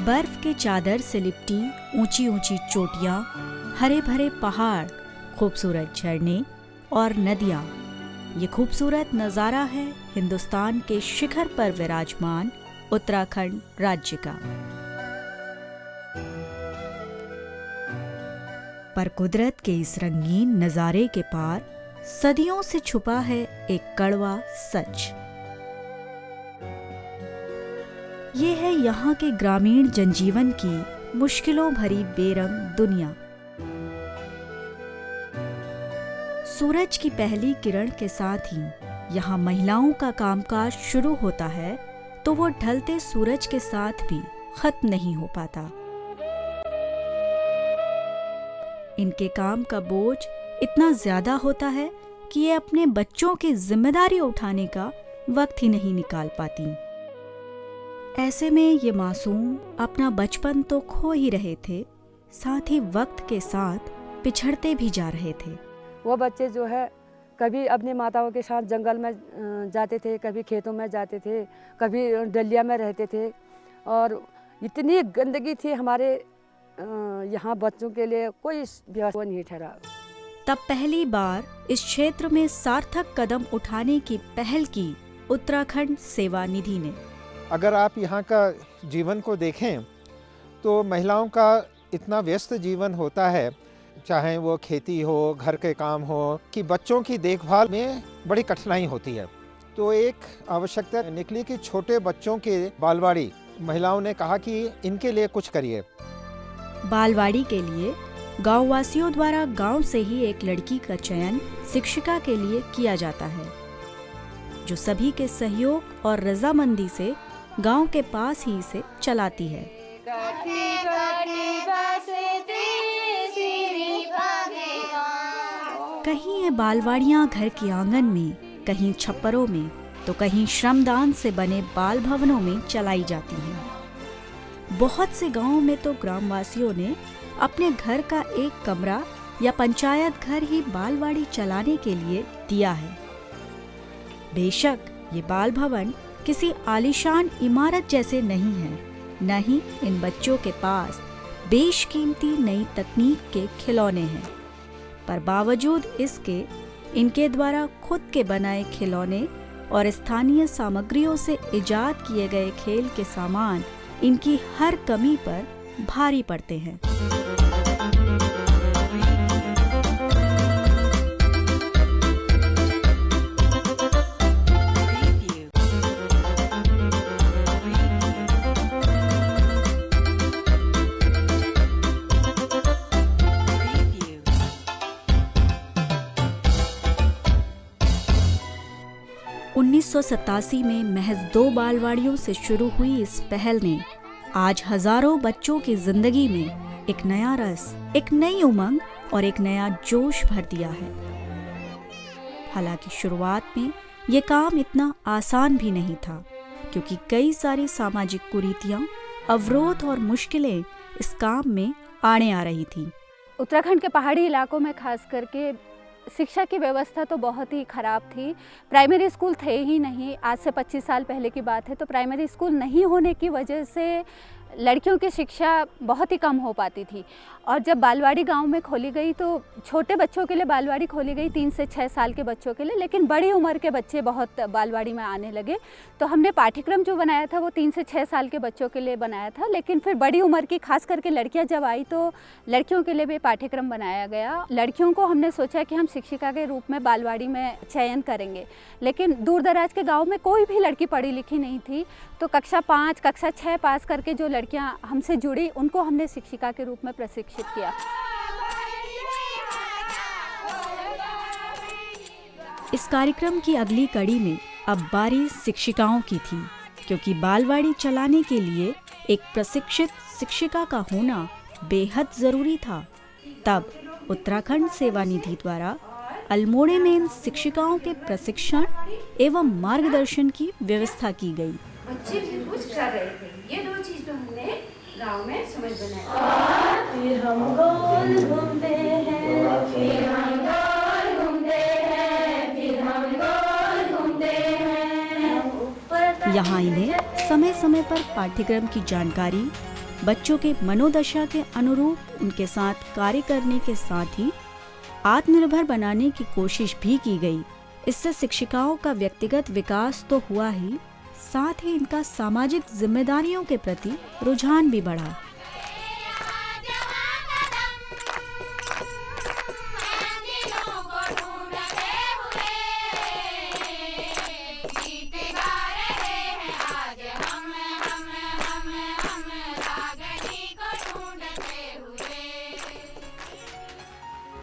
बर्फ के चादर से लिपटी ऊंची ऊंची चोटियां, हरे भरे पहाड़, खूबसूरत झरने और नदियां, ये खूबसूरत नज़ारा है हिंदुस्तान के शिखर पर विराजमान उत्तराखंड राज्य का। पर कुदरत के इस रंगीन नज़ारे के पार सदियों से छुपा है एक कड़वा सच। ये है यहाँ के ग्रामीण जनजीवन की मुश्किलों भरी बेरंग दुनिया। सूरज की पहली किरण के साथ ही यहाँ महिलाओं का कामकाज शुरू होता है तो वो ढलते सूरज के साथ भी खत्म नहीं हो पाता। इनके काम का बोझ इतना ज्यादा होता है कि ये अपने बच्चों की जिम्मेदारी उठाने का वक्त ही नहीं निकाल पाती। ऐसे में ये मासूम अपना बचपन तो खो ही रहे थे, साथ ही वक्त के साथ पिछड़ते भी जा रहे थे। वो बच्चे जो है कभी अपनी माताओं के साथ जंगल में जाते थे, कभी खेतों में जाते थे, कभी डलिया में रहते थे और इतनी गंदगी थी हमारे यहाँ बच्चों के लिए कोई व्यवस्था नहीं ठहरा। तब पहली बार इस क्षेत्र में सार्थक कदम उठाने की पहल की उत्तराखंड सेवा निधि ने। अगर आप यहाँ का जीवन को देखें तो महिलाओं का इतना व्यस्त जीवन होता है, चाहे वो खेती हो, घर के काम हो, कि बच्चों की देखभाल में बड़ी कठिनाई होती है। तो एक आवश्यकता निकली कि छोटे बच्चों के बालवाड़ी, महिलाओं ने कहा कि इनके लिए कुछ करिए। बालवाड़ी के लिए गाँव वासियों द्वारा गाँव से ही एक लड़की का चयन शिक्षिका के लिए किया जाता है, जो सभी के सहयोग और रजामंदी से गांव के पास ही इसे चलाती है। कहीं ये बालवाड़ियां घर के आंगन में, कहीं छप्परों में, तो कहीं श्रमदान से बने बाल भवनों में चलाई जाती हैं। बहुत से गांवों में तो ग्रामवासियों ने अपने घर का एक कमरा या पंचायत घर ही बालवाड़ी चलाने के लिए दिया है। बेशक ये बाल भवन किसी आलीशान इमारत जैसे नहीं है, न ही इन बच्चों के पास बेशकीमती नई तकनीक के खिलौने हैं, पर बावजूद इसके इनके द्वारा खुद के बनाए खिलौने और स्थानीय सामग्रियों से इजाद किए गए खेल के सामान इनकी हर कमी पर भारी पड़ते हैं। 1987 में महज 2 बालवाड़ियों से शुरू हुई इस पहल ने आज हजारों बच्चों की जिंदगी में एक नया रस, एक नई उमंग और एक नया जोश भर दिया है। हालांकि शुरुआत में ये काम इतना आसान भी नहीं था, क्योंकि कई सारी सामाजिक कुरीतियां, अवरोध और मुश्किलें इस काम में आड़े आ रही थी। उत्तराखंड के पहाड़ी इलाकों में खास करके शिक्षा की व्यवस्था तो बहुत ही ख़राब थी। प्राइमरी स्कूल थे ही नहीं। आज से 25 साल पहले की बात है, तो प्राइमरी स्कूल नहीं होने की वजह से लड़कियों की शिक्षा बहुत ही कम हो पाती थी। और जब बालवाड़ी गांव में खोली गई तो छोटे बच्चों के लिए बालवाड़ी खोली गई, 3 से 6 साल के बच्चों के लिए, लेकिन बड़ी उम्र के बच्चे बहुत बालवाड़ी में आने लगे। तो हमने पाठ्यक्रम जो बनाया था वो 3 से 6 साल के बच्चों के लिए बनाया था, लेकिन फिर बड़ी उम्र की खास करके लड़कियां जब आई तो लड़कियों के लिए भी पाठ्यक्रम बनाया गया। लड़कियों को हमने सोचा कि हम शिक्षिका के रूप में बालवाड़ी में चयन करेंगे, लेकिन दूर दराज के गाँव में कोई भी लड़की पढ़ी लिखी नहीं थी। तो कक्षा 5, कक्षा 6 पास करके जो लड़कियां हमसे जुड़ी, उनको हमने शिक्षिका के रूप में प्रशिक्षित किया। इस कार्यक्रम की अगली कड़ी में अब बारी शिक्षिकाओं की थी, क्योंकि बालवाड़ी चलाने के लिए एक प्रशिक्षित शिक्षिका का होना बेहद जरूरी था। तब उत्तराखंड सेवा निधि द्वारा अल्मोड़े में इन शिक्षिकाओं के प्रशिक्षण एवं मार्गदर्शन की व्यवस्था की गई। बच्चे भी कुछ कर रहे थे। ये 2 चीज तो हमने गांव में समझ बनाया। फिर हम गोल घूमते हैं, फिर हम गोल घूमते हैं, फिर हम गोल घूमते हैं। यहाँ इन्हें समय समय पर पाठ्यक्रम की जानकारी, बच्चों के मनोदशा के अनुरूप उनके साथ कार्य करने के साथ ही आत्मनिर्भर बनाने की कोशिश भी की गई। इससे शिक्षिकाओं का व्यक्तिगत विकास तो हुआ ही, साथ ही इनका सामाजिक जिम्मेदारियों के प्रति रुझान भी बढ़ा।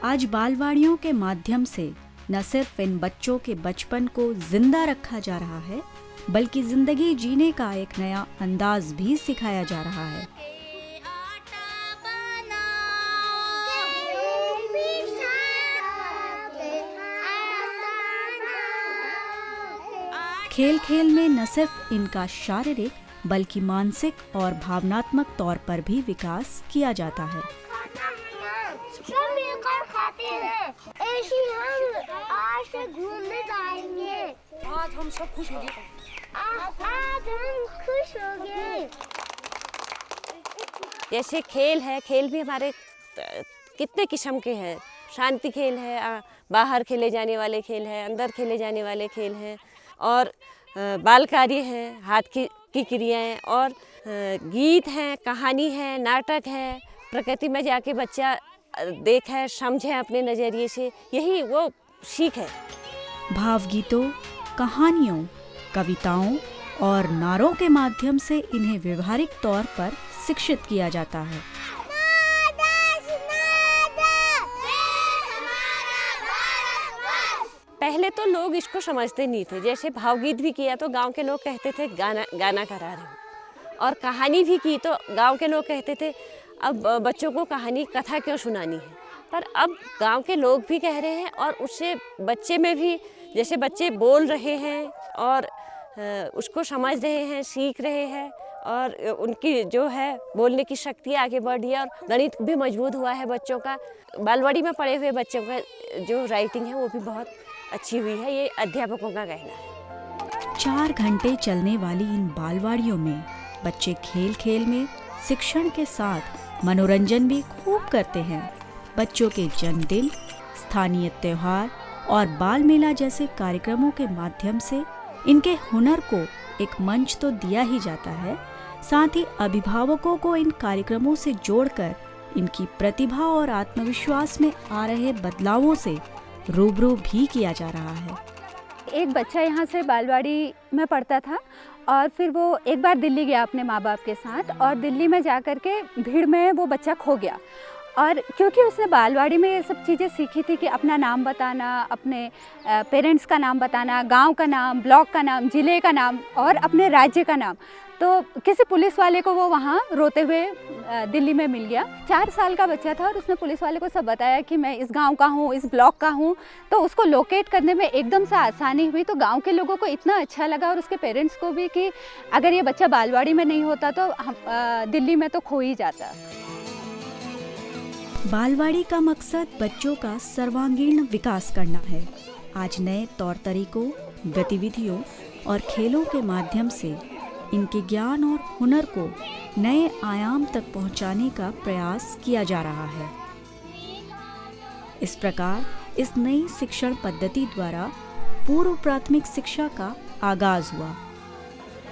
आज बालवाड़ियों के माध्यम से न सिर्फ इन बच्चों के बचपन को जिंदा रखा जा रहा है, बल्कि जिंदगी जीने का एक नया अंदाज भी सिखाया जा रहा है। खेल खेल में न सिर्फ इनका शारीरिक बल्कि मानसिक और भावनात्मक तौर पर भी विकास किया जाता है। सब मिलकर खाते हैं। ऐसे हम आज से घूमने जाएंगे। आज हम सब खुश हो गए। आज हम खुश हो गए। जैसे खेल है, खेल भी हमारे कितने किस्म के हैं। शांति खेल है, बाहर खेले जाने वाले खेल है, अंदर खेले जाने वाले खेल हैं, और बाल कार्य है, हाथ की क्रियाएं, और गीत हैं, कहानी है, नाटक है। प्रकृति में जाके बच्चा देखे, समझे अपने नज़रिए से, यही वो सीख है। भावगीतों, कहानियों, कविताओं और नारों के माध्यम से इन्हें व्यवहारिक तौर पर शिक्षित किया जाता है। पहले तो लोग इसको समझते नहीं थे। जैसे भावगीत भी किया तो गांव के लोग कहते थे गाना करा रहे हो, और कहानी भी की तो गांव के लोग कहते थे अब बच्चों को कहानी कथा क्यों सुनानी है। पर अब गांव के लोग भी कह रहे हैं, और उससे बच्चे में भी, जैसे बच्चे बोल रहे हैं और उसको समझ रहे हैं, सीख रहे हैं, और उनकी जो है बोलने की शक्ति आगे बढ़ी है, और गणित भी मजबूत हुआ है बच्चों का। बालवाड़ी में पढ़े हुए बच्चों का जो राइटिंग है वो भी बहुत अच्छी हुई है, ये अध्यापकों का कहना है। 4 घंटे चलने वाली इन बालवाड़ियों में बच्चे खेल खेल में शिक्षण के साथ मनोरंजन भी खूब करते हैं। बच्चों के जन्मदिन, स्थानीय त्योहार और बाल मेला जैसे कार्यक्रमों के माध्यम से इनके हुनर को एक मंच तो दिया ही जाता है, साथ ही अभिभावकों को इन कार्यक्रमों से जोड़कर इनकी प्रतिभा और आत्मविश्वास में आ रहे बदलावों से रूबरू भी किया जा रहा है। एक बच्चा यहाँ से बालवाड़ी में पढ़ता था, और फिर वो एक बार दिल्ली गया अपने माँ बाप के साथ, और दिल्ली में जाकर के भीड़ में वो बच्चा खो गया। और क्योंकि उसने बालवाड़ी में ये सब चीज़ें सीखी थी कि अपना नाम बताना, अपने पेरेंट्स का नाम बताना, गांव का नाम, ब्लॉक का नाम, ज़िले का नाम और अपने राज्य का नाम, तो किसी पुलिस वाले को वो वहाँ रोते हुए दिल्ली में मिल गया। 4 साल का बच्चा था, और उसने पुलिस वाले को सब बताया कि मैं इस गांव का हूँ, इस ब्लॉक का हूँ। तो उसको लोकेट करने में एकदम से आसानी हुई। तो गांव के लोगों को इतना अच्छा लगा, और उसके पेरेंट्स को भी, कि अगर ये बच्चा बालवाड़ी में नहीं होता तो दिल्ली में तो खो ही जाता। बालवाड़ी का मकसद बच्चों का सर्वांगीण विकास करना है। आज नए तौर तरीकों, गतिविधियों और खेलों के माध्यम से इनके ज्ञान और हुनर को नए आयाम तक पहुंचाने का प्रयास किया जा रहा है। इस प्रकार इस नई शिक्षण पद्धति द्वारा पूर्व प्राथमिक शिक्षा का आगाज हुआ,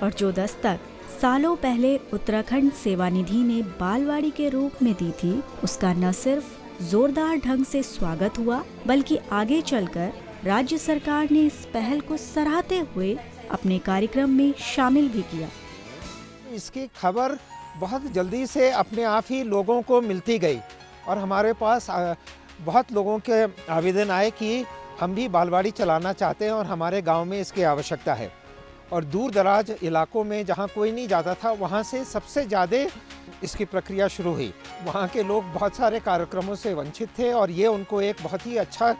और जो दस्तक सालों पहले उत्तराखंड सेवा निधि ने बालवाड़ी के रूप में दी थी, उसका न सिर्फ जोरदार ढंग से स्वागत हुआ, बल्कि आगे चलकर राज्य सरकार ने इस पहल को सराहते हुए अपने कार्यक्रम में शामिल भी किया। इसकी खबर बहुत जल्दी से अपने आप ही लोगों को मिलती गई, और हमारे पास बहुत लोगों के आवेदन आए कि हम भी बालवाड़ी चलाना चाहते हैं और हमारे गांव में इसकी आवश्यकता है। और दूर दराज इलाकों में जहां कोई नहीं जाता था, वहां से सबसे ज़्यादा इसकी प्रक्रिया शुरू हुई। वहां के लोग बहुत सारे कार्यक्रमों से वंचित थे, और ये उनको एक बहुत ही अच्छा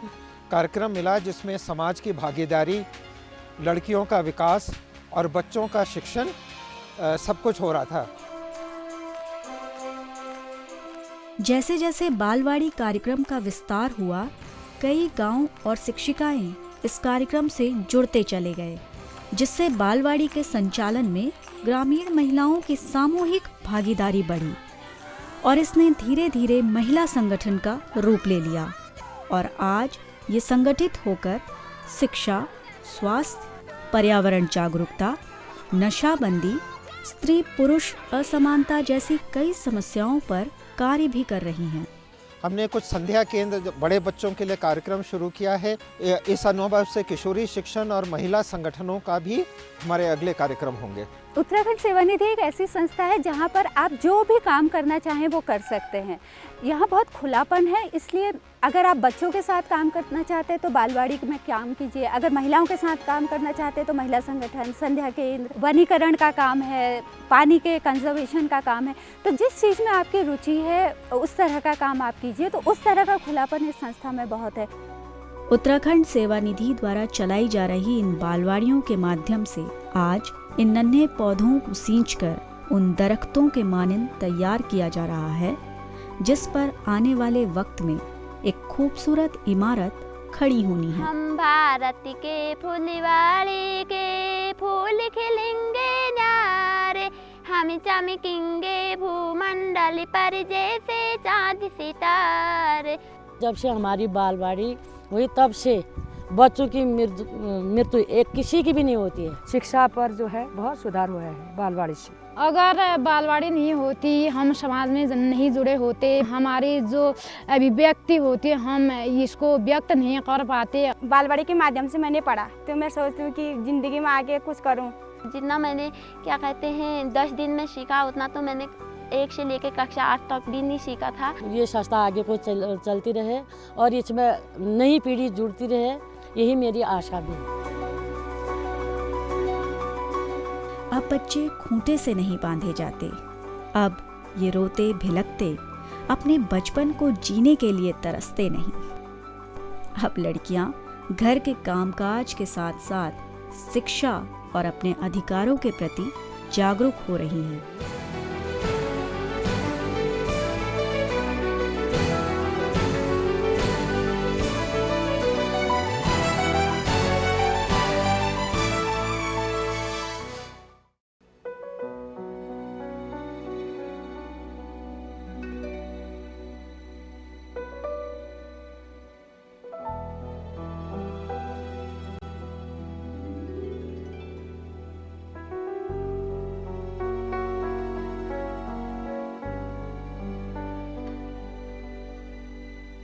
कार्यक्रम मिला जिसमें समाज की भागीदारी, लड़कियों का विकास और बच्चों का शिक्षण सब कुछ हो रहा था। जैसे जैसे बालवाड़ी कार्यक्रम का विस्तार हुआ, कई गांव और शिक्षिकाएं इस कार्यक्रम से जुड़ते चले गए। जिससे बालवाड़ी के संचालन में ग्रामीण महिलाओं की सामूहिक भागीदारी बढ़ी और इसने धीरे धीरे महिला संगठन का रूप ले लिया और आज ये संगठित होकर शिक्षा, स्वास्थ्य, पर्यावरण जागरूकता, नशाबंदी, स्त्री पुरुष असमानता जैसी कई समस्याओं पर कार्य भी कर रही हैं। हमने कुछ संध्या केंद्र जो बड़े बच्चों के लिए कार्यक्रम शुरू किया है। इस अनुभव से किशोरी शिक्षण और महिला संगठनों का भी हमारे अगले कार्यक्रम होंगे। उत्तराखंड सेवा निधि एक ऐसी संस्था है जहाँ पर आप जो भी काम करना चाहें वो कर सकते हैं। यहाँ बहुत खुलापन है, इसलिए अगर आप बच्चों के साथ काम करना चाहते हैं तो बालवाड़ी में काम कीजिए। अगर महिलाओं के साथ काम करना चाहते हैं तो महिला संगठन, संध्या केंद्र, वनीकरण का काम है, पानी के कंजर्वेशन का काम है। तो जिस चीज़ में आपकी रुचि है उस तरह का काम आप कीजिए। तो उस तरह का खुलापन इस संस्था में बहुत है। उत्तराखंड सेवा निधि द्वारा चलाई जा रही इन बालवाड़ियों के माध्यम से आज इन नन्हे पौधों को सींचकर उन दरख्तों के मानंद तैयार किया जा रहा है जिस पर आने वाले वक्त में एक खूबसूरत इमारत खड़ी होनी है। हम भारत के फुलवाड़ी के फूल खिलेंगे न्यारे, हम चमकेंगे भूमंडल पर जैसे चांद सितारे। जब से हमारी बालवाड़ी हुई तब से बच्चों की मृत्यु एक किसी की भी नहीं होती है। शिक्षा पर जो है बहुत सुधार हुआ है बालवाड़ी से। अगर बालवाड़ी नहीं होती, हम समाज में नहीं जुड़े होते, हमारी जो अभिव्यक्ति होती है हम इसको व्यक्त नहीं कर पाते। बालवाड़ी के माध्यम से मैंने पढ़ा तो मैं सोचती हूँ कि ज़िंदगी में आगे कुछ करूँ। जितना मैंने 10 दिन में सीखा उतना तो मैंने 1 से लेकर कक्षा 8 तक भी नहीं सीखा था। ये संस्था आगे को चलती रहे और इसमें नई पीढ़ी जुड़ती रहे, यही मेरी आशा भी है। अब बच्चे खूंटे से नहीं बांधे जाते, अब ये रोते भिलकते अपने बचपन को जीने के लिए तरसते नहीं। अब लड़कियां घर के कामकाज के साथ साथ शिक्षा और अपने अधिकारों के प्रति जागरूक हो रही हैं।